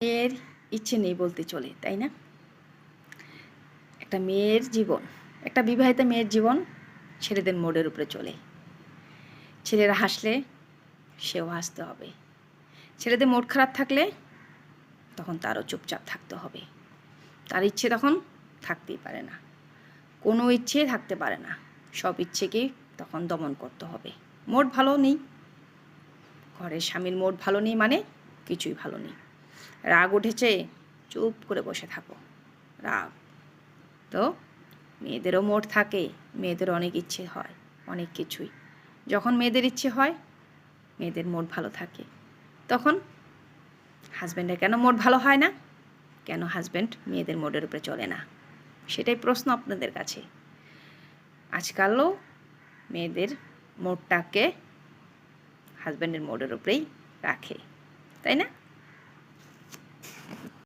মেয়ের ইচ্ছে নেই বলতে চলে, তাই না? একটা মেয়ের জীবন, একটা বিবাহিতা মেয়ের জীবন ছেলেদের মোড়ের উপরে চলে। ছেলেরা হাসলে সেও হাসতে হবে, ছেলেদের মুড খারাপ থাকলে তখন তারও চুপচাপ থাকতে হবে। তার ইচ্ছে তখন থাকতেই পারে না, কোনো ইচ্ছে থাকতে পারে না, সব ইচ্ছেকেই তখন দমন করতে হবে। মোড ভালো নেই, ঘরের স্বামীর মোড ভালো নেই মানে কিছুই ভালো নেই। রাগ উঠেছে, চুপ করে বসে থাকো। রাগ তো মেয়েদেরও মোড থাকে, মেয়েদের অনেক ইচ্ছে হয়, অনেক কিছুই। যখন মেয়েদের ইচ্ছে হয়, মেয়েদের মোড ভালো থাকে, তখন হাজব্যান্ডের কেন মোড ভালো হয় না? কেন হাজব্যান্ড মেয়েদের মোডের উপরে চলে না? সেটাই প্রশ্ন আপনাদের কাছে। আজকালও মেয়েদের মোডটাকে হাজব্যান্ডের মোডের উপরেই রাখে, তাই না?